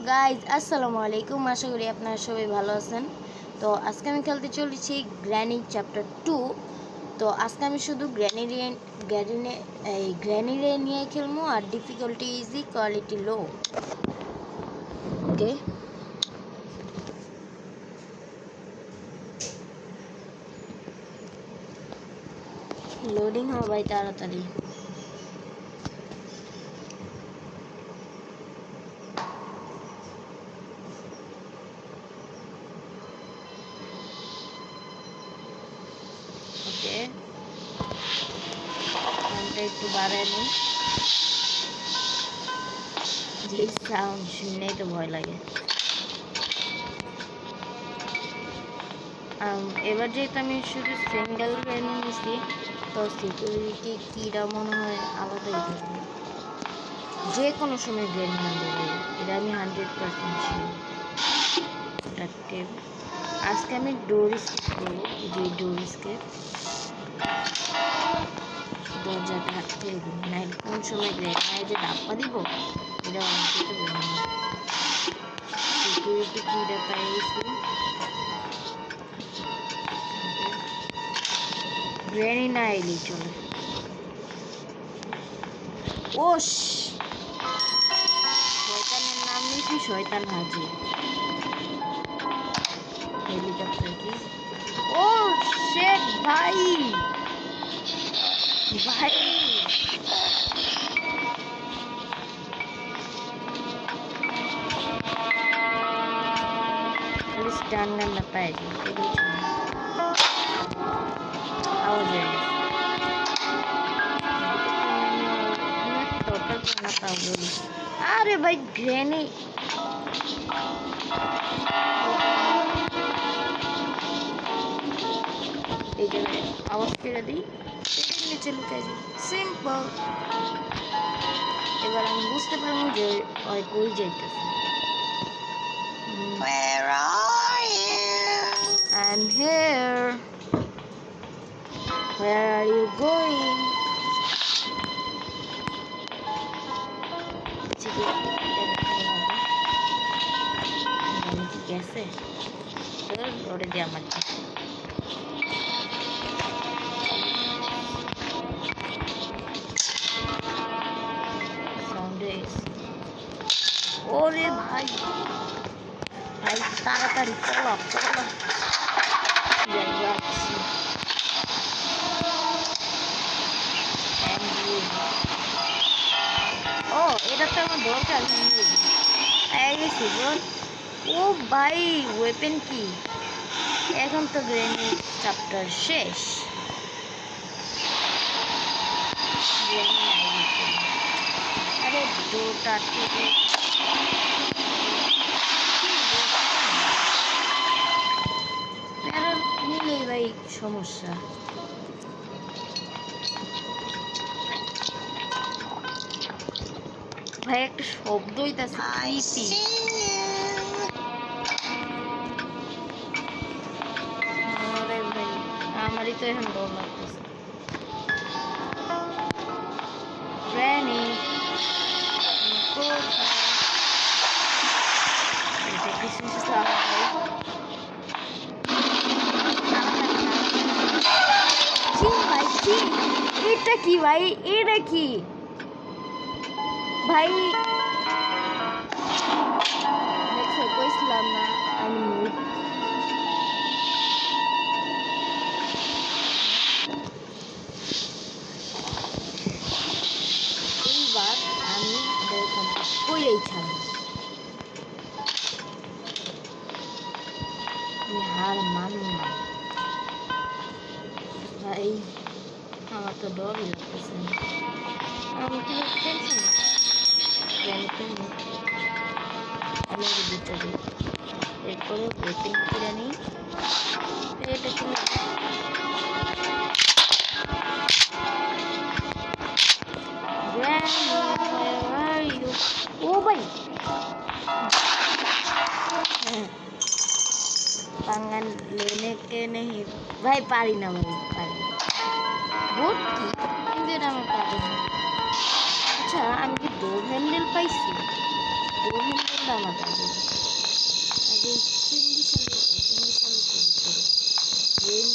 Guys আসসালামু আলাইকুম, আশা করি আপনারা সবাই ভালো আছেন। তো আজকে আমি খেলতে চলেছি গ্র্যানি চ্যাপ্টার 2। তো আজকে আমি শুধু গ্র্যানি রে নিয়ে খেলবো, আর ডিফিকাল্টি ইজি, কোয়ালিটি লো। ওকে, লোডিং হবে ভাই তাড়াতাড়ি। ওকে, ফোনটা একটু বাড়ায় নিই, যে সাউন্ড শুনলেই তো ভয় লাগে। এবার যেহেতু আমি শুধু সিঙ্গেল রেন নিয়েছি, তো সিকিউরিটি কিটা মনে হয় আলাদাই থাকবে, যে কোনো সময় গ্রেন হয়ে এটা আমি 100% শিওর। আজকে আমি ডোর স্কেপ করবো, যে ডোর স্কেপ দরজাটা হাঁটতে দিন, নাহলে কোন সময় গ্রেন যে ধাপ্পা দিব এটা অনেক কিছু বলবো না। সিকিউরিটি কিটা পাই গেছি, গ্রেনি না এলেই চলে। ও শয়তানের নাম নিয়েছি, শয়তান হাজির। হেলিকপ্টার কি? ও শেট ভাই, ভাই স্টান গান না পাই আওয়াজ হয়ে গেছে। দরকার না তা বলি। আরে ভাই গ্রেনি এই জায়গায় আওয়াজ করে দিই, নিচে লুকে যাই, সিম্পল। এবার আমি বুঝতে পারবো যে ওই কই যাইতেছে। Where are you? I'm here. Where are you going? গেছে ওরে দিয়ে আমার ওরে ভাই ভাই তাড়াতাড়ি পলা পলা যাচ্ছি। ও এটা তো আমার দরকার গেছি গো। ও ভাই ওয়েপেন কি? এখন তো গ্রেনি চ্যাপ্টার শেষ। আরে দুটা নিলেই ভাই সমস্যা। ভাই একটা শব্দ হইতাছে, আমারই তো এখন ডর লাগতেছে। গ্র্যানি এটা কি ভাই? এটা কি ভাই? দেখছো কইছিলাম না আমি এইবার আমি কইলেই ছাড়ব, আমি হার মানব না ভাই। আমার তো ডরই লাগতেছে, আমি কি টেনশন না আমি দিতে দিই। এরপরে ওয়েটিং করে নিই, এটা শুনে ও ভাই পাঙ্গান লেনে কে নেই ভাই, পারি না ভাই, পারি বোট কি আমি পারি না। আচ্ছা আমি কি ডোর হ্যান্ডেল পাইছি? ডোর হ্যান্ডেলটা আমার কাছে আগে চিংড়ি সালে তো ভিতরে রেন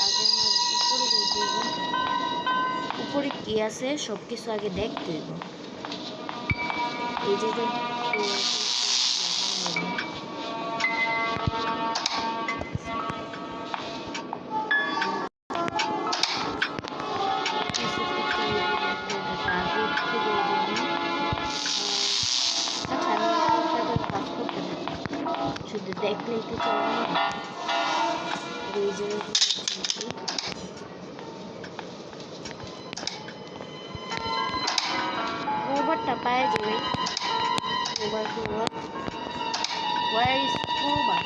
আগে আমার উপরে যাইতে হইব উপরে কি আছে সব কিছু আগে দেখতে হইব এই জায়গায় শুধু দেখলেই তো চলবে না এই জায়গায় ওভারটা পায়ে যাবে ওভার ওয়ার ইজ ওভার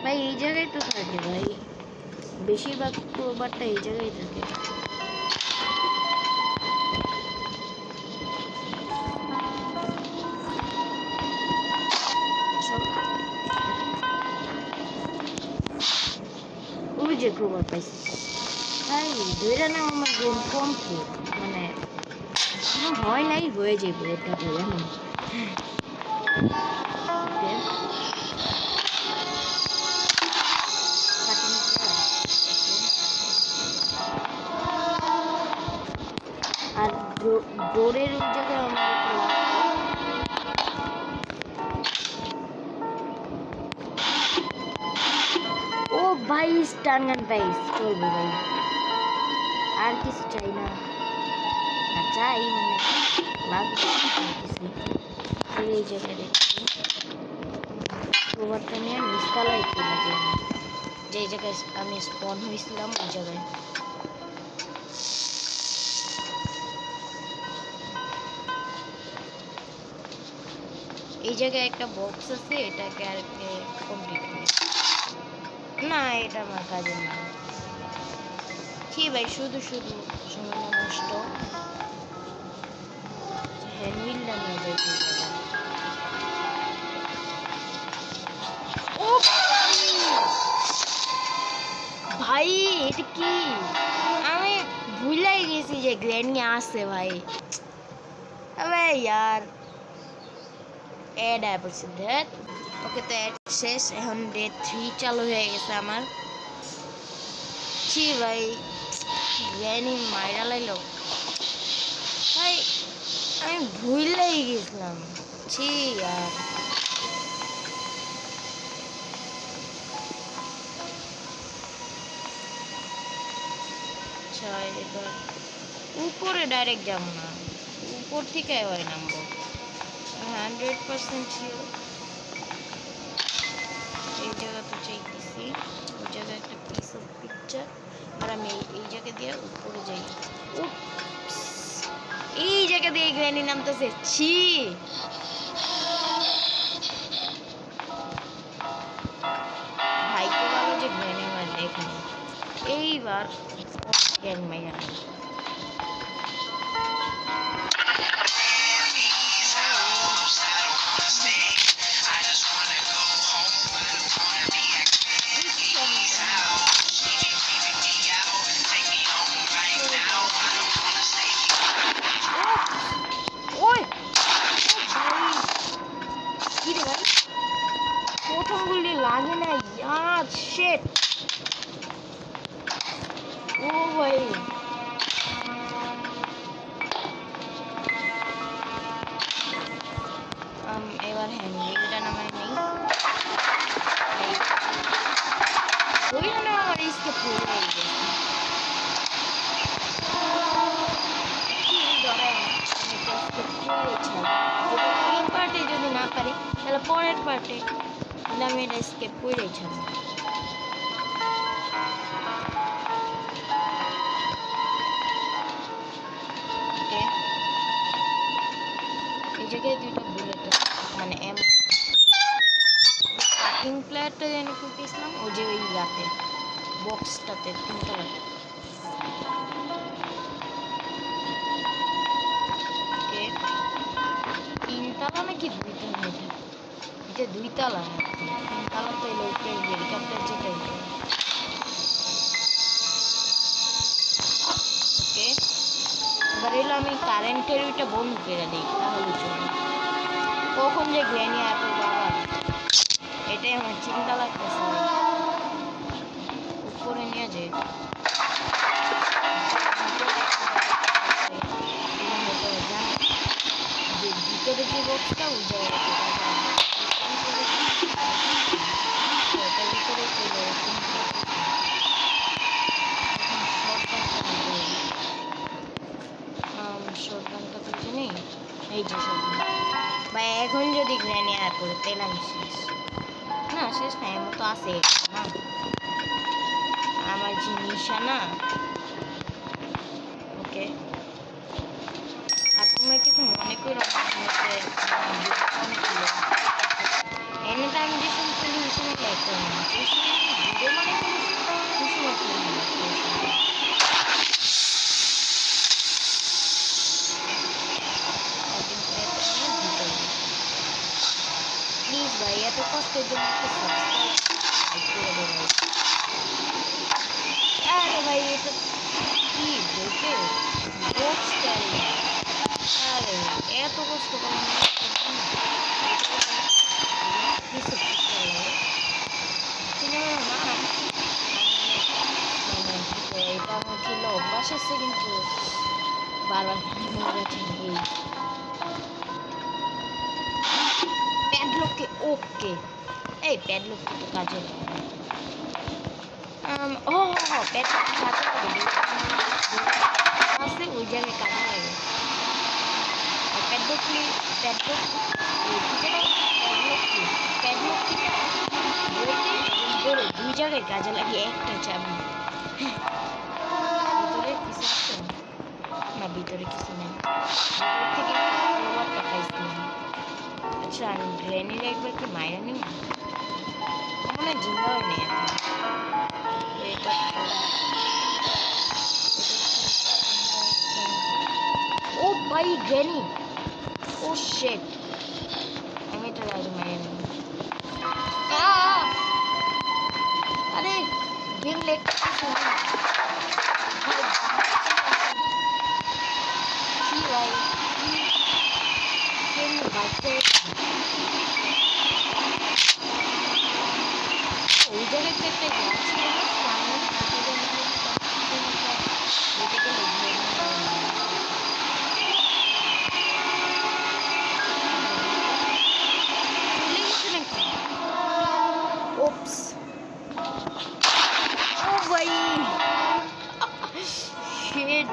ভাই এই জায়গায় তো থাকে ভাই বেশিরভাগ ওভারটা এই জায়গায় থাকে ওই যে ক্রোবার পাইছি ভাই ধরে না আমার গেম কমপ্লিট মানে হয় নাই হয়ে যাবে এটা জানো আর ডোরের ওই জায়গায় ও ভাই স্টান গান পাইস চলবে ভাই আর কিছু চাই না চাই মানে লাগবে কিছু এই জায়গায় দেখছি ওভারটা নিয়ে নিচতলায় চলে যাই যে জায়গায় আমি স্পন হয়েছিলাম ওই জায়গায় এই জায়গায় একটা বক্স আছে এটাকে আর কমপ্লিট করি না এটা আমার কাজের না কি ভাই শুধু শুধু সময় নষ্ট হ্যান্ডমিলটা নিয়ে যাই ও ভাই এটা কি আমি ভুলাই গেছি যে গ্র্যান্ডি আসছে ভাই আবে यार এড অ্যাপলস দ্যাট ওকে তো এড শেষ এখন ডে 3 চালু হয়ে গেছে আমার ছি ভাই গ্র্যানি মাইরা লাইলো ভাই আমি ভুলাই গেছিলাম ছি यार আচ্ছা এবার উপরে ডাইরেক্ট যাবো না উপর থেকে এবার নামবো 100% শিওর এই জায়গা তো চাইতেছি ওই জায়গায় একটা পিস অফ পিকচার আর আমি এই জায়গা দিয়ে উপরে যাই এই জায়গা দিয়ে গ্র্যানি নামতেছে ছি ভাই তো ভালো যে গ্র্যানি আমার এখানে এইবার গ্যাং মাইয়া প্রথম গুলি লাগে না ইয়ার শিট ও ভাই এবার হ্যান্ডেলটা নামাই নেই ওই না আমার স্কেপ হয়ে গেছে এই পার্টে যদি না পারি তাহলে পরের পার্টে আমি এটা স্কেপ করে ছাড়ব এই জায়গায় দুইটা বুলেট মানে কাটিং প্লেয়ারটা যেন খুঁজছিলাম ওই যে ওই ইয়াতে বক্সটাতে 3 কালার তিনতলা নাকি 2 তলা এটা 2 তলা 3 তলা তো এলো হেলিকপ্টার যেটা ওকে, এবার এলো আমি কারেন্টের ওইটা বন্ধ করে দিই, তাহলে চলবে। কখন যে গ্র্যানি আসবে বাবা, এটাই আমার চিন্তা লাগতেছে। উপরে নিয়ে যাই, যে ভিতরে যে বক্সটা ওই জায়গাটা ওটার ভিতরে চলে শর্টগানটা তো চিনি, এই যে শর্টগান বা এখন যদি গ্র্যানি আর করে তাহলে আমি শেষ। না শেষ না, এমন তো আছে না আমার যে নিশানা। ওকে, আর তোমরা কিছু মনে করো অনেকগুলো এনে তো আমি যে সমস্ত নিশানা একটা ভিডিও মানে প্লিজ ভাই এত কষ্টের জন্য একটু সাবস্ক্রাইব করে দেবেন। আরে ভাই এটা কি বলতে বক্স ক্যারি, আরে এত কষ্ট করে কিছু করতে হবে সিনেমার নাম এটা আমার ছিল অভ্যাস আছে, কিন্তু বারবার মনে গেছে এই প্যাডলককে। ওকে, এই প্যাডলককে তো কাজে লাগে। ও প্যাডলক কাজে লাগে আছে ওই জায়গায় কাজে লাগে। আর প্যাডলকলি প্যাডলক প্যাডলকটা বইতে ধরে দুই জায়গায় কাজে লাগে একটা চাবি। ভিতরে কিছু আছে না, ভিতরে কিছু নেই, ভিতর থেকে একটা পাইছি। আচ্ছা আমি গ্র্যানির একবার কি মায়েরা নিই, মনে হয় জিন্দাও নেই এটা। ও ভাই গ্র্যানি, ও শিট, আমি এটা আগে মায়েরা নিই। আরে গেম লেট কি ভাই গেম বাচ্চা ওই জায়গায় একটা গাছ ছিল ওপস। ও ভাই শিট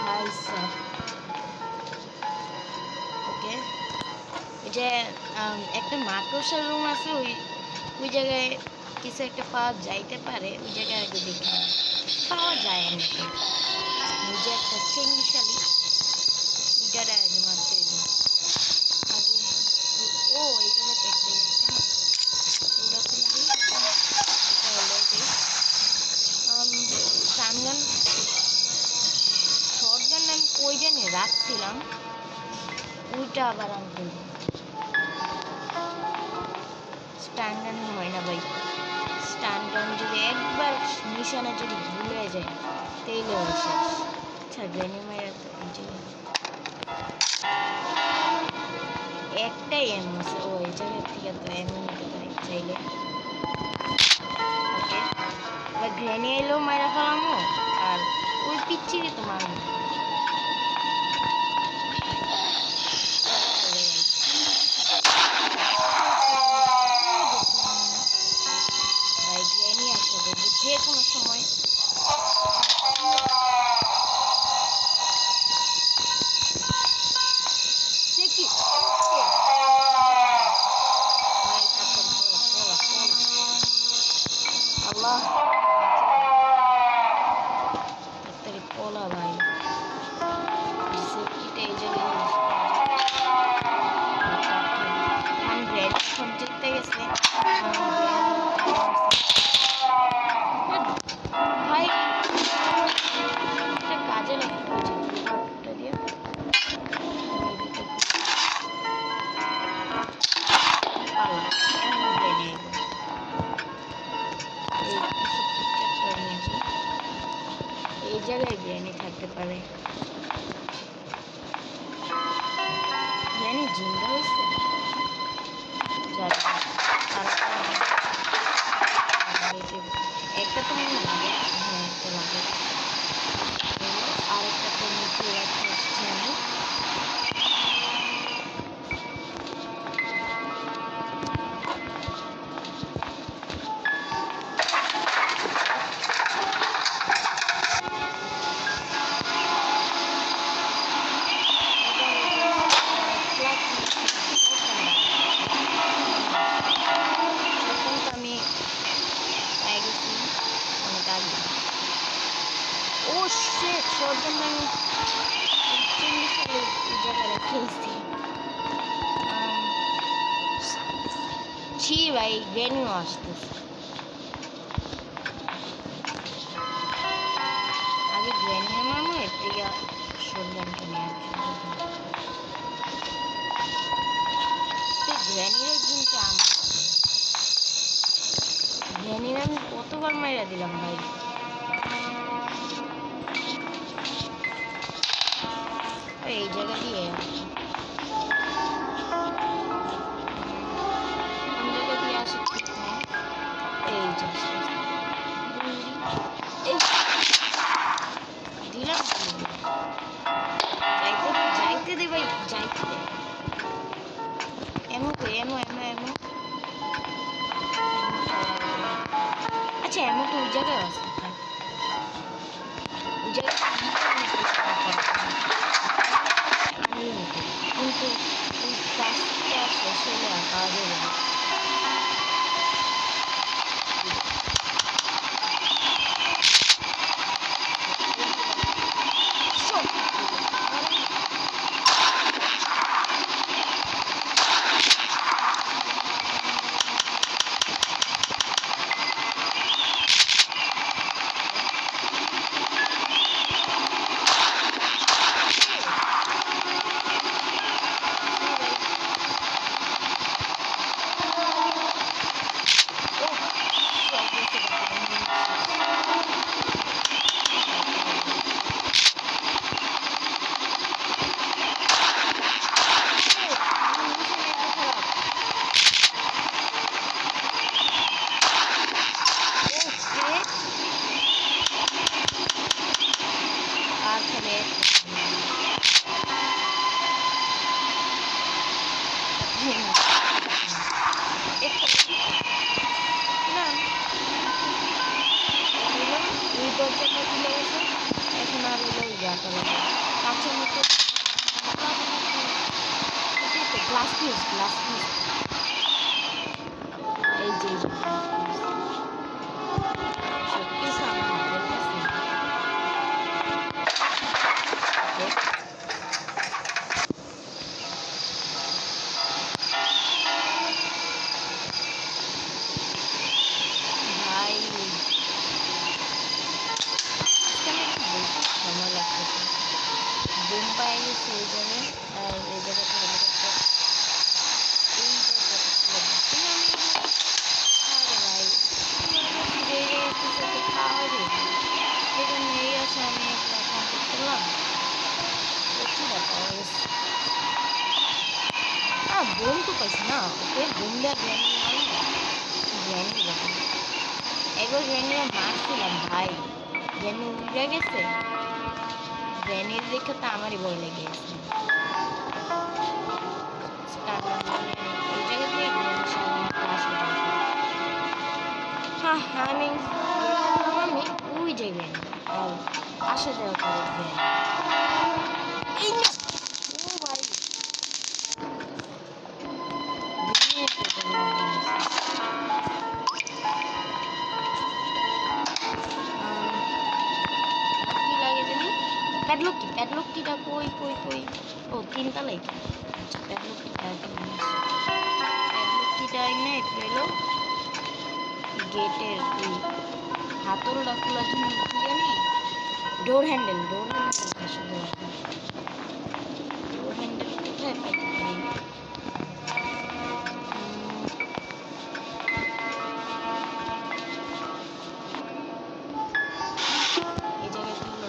ভাই স্যার। ওকে, ওই যে একটা মাকড়সার রুম আছে, ওই ওই জায়গায় কিছু একটা পাওয়া যাইতে পারে, ওই জায়গায় আগে দেখি পাওয়া যায় নাকি। ওই যে একটা চেঙ্গিশালি ওইটারে আগে মারতে হবে আগে। ও এই জায়গাতে একটাই আছে না, ওরা খুলবে। এটা হলো যে স্টানগান শর্টগান আমি কই জানি রাখছিলাম, ওইটা আবার আনতে হবে। স্টানগান হয় না ভাই, স্টানগান যদি একবার নিশানা যদি ভুলে যায় তাইলে ওর শেষ। আচ্ছা গ্র্যানি মায়ের তো এই যে একটাই এম আছে, ও এই জায়গার থেকে তো এমন নিতে পারি চাইলে। ওকে, এবার গ্র্যানি এলেও মায়েরা ফেলামো, আর ওই পিচ্ছিকে তো মারবো। ভাই গ্র্যানি আসে দেখবো যে কোনো সময়। সে কি ভাই তাড়াতাড়ি আল্লাহ তাড়াতাড়ি পলা ভাই, সেফটিটা এই জায়গায় ইউজ আমি গ্র্যানি সব জিততে গেছে ভাই, একটা কাজে লাগতে হচ্ছে দিয়ে পালা। এখন গ্র্যানি এই কিছু জায়গায় গ্র্যানি থাকতে পারে। গ্র্যানি জিন্দা হয়েছে? যাক, একটা তো মনে লাগে, হ্যাঁ একটা লাগে। আরেকটা তো নিচে রেখে এসেছি আমি। আমি পাই গেছি অনেক আগে। ও শিট, শটগান আমি 40 সালে এই জায়গায় খেলছি। ছি ভাই, গ্র্যানিও আসতেছে। আগে গ্র্যানি মারমো, এর থেকে শটগানটা নিয়ে গ্র্যানিরা কিন্তু গ্র্যানির আমি কতবার মাইরা দিলাম ভাই। এই জায়গা দিয়ে কোন জায়গা দিয়ে আসে ঠিক নেই। এই যে এই দিলাম, যাইতে যাইতে দে ভাই, যাইতে দে। এমো কই, এমো এমো এমো। আচ্ছা, এমো তো ওই জায়গায় আছে, ওই জায়গায় কিন্তু ওই কাজটা শেষ হলে আর পাওয়া যাবে না। গ্লাস পিস, গ্লাস পিস, এই যে সত্যি সামনে হাতের কাছে। ভাই সময় লাগতেছে, বোম পাই গেছে এই জায়গায়, আর এই জায়গাটা বোম তো পাইছি না, ওকে বোম দেওয়া গ্র্যানি দেখো, একবার গ্র্যানিরা মারছিলাম ভাই, গ্র্যানি উড়ে গেছে, গ্র্যানির দেখে তো আমারই ভয় লেগে গেছে। আমি ওই জায়গায় আসা যাওয়া করে এই ও ভাই কি লাগে জানি, প্যাডলকটিটা কই কই কই, ও তিনতলাই। আচ্ছা, প্যাডলকটিটা এনে পেলো গেটের এই হাতলটা খোলার জন্য কি জানি, ডোর হ্যান্ডেল আসলে ডোর হ্যান্ডেল কোথায় পাইতে পারি? এই জায়গাটা হলো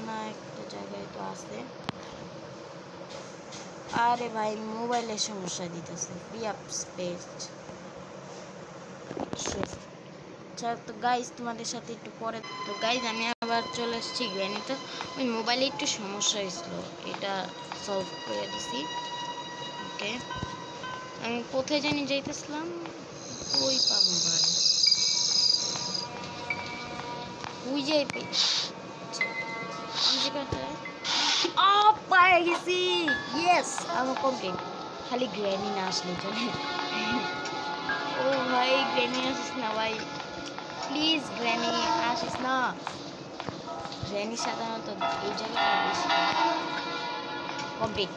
না একটা জায়গায় তো আছে। আরে ভাই মোবাইলের সমস্যা দিতেছে, ফ্রি আপ স্পেস। আচ্ছা তো গাইজ তোমাদের সাথে একটু পরে, তো গাইজ আমি আবার চলে এসেছি গ্র্যানিতে। ওই মোবাইলে একটু সমস্যা হয়েছিল, এটা সলভ করে দিছি। ওকে, আমি কোথায় জানি যাইতেছিলাম, ওই পাবো ভাই, ওই যাই পাই। আচ্ছা এই জায়গাটায় পায়ে গেছি। ইয়েস, আমার কমপ্লিট। খালি গ্র্যানি না আসলে চলে। ও ভাই গ্র্যানি আসিস না ভাই, প্লিজ গ্র্যানি আসিস না। গ্র্যানি সাধারণত এই জায়গাটা বেশি। কমপ্লিট।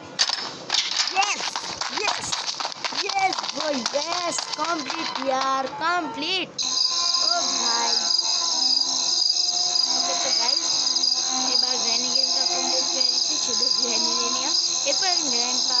ইয়েস ইয়েস ইয়েস বয়, ইয়েস কমপ্লিট ইয়ার, কমপ্লিট। ও ভাই ওকে তো গাইস, এবার গ্র্যানি গেমটা কমপ্লিট করে দিচ্ছি, শুধু গ্র্যানি নিয়ে। এরপর গ্র্যান্ডপা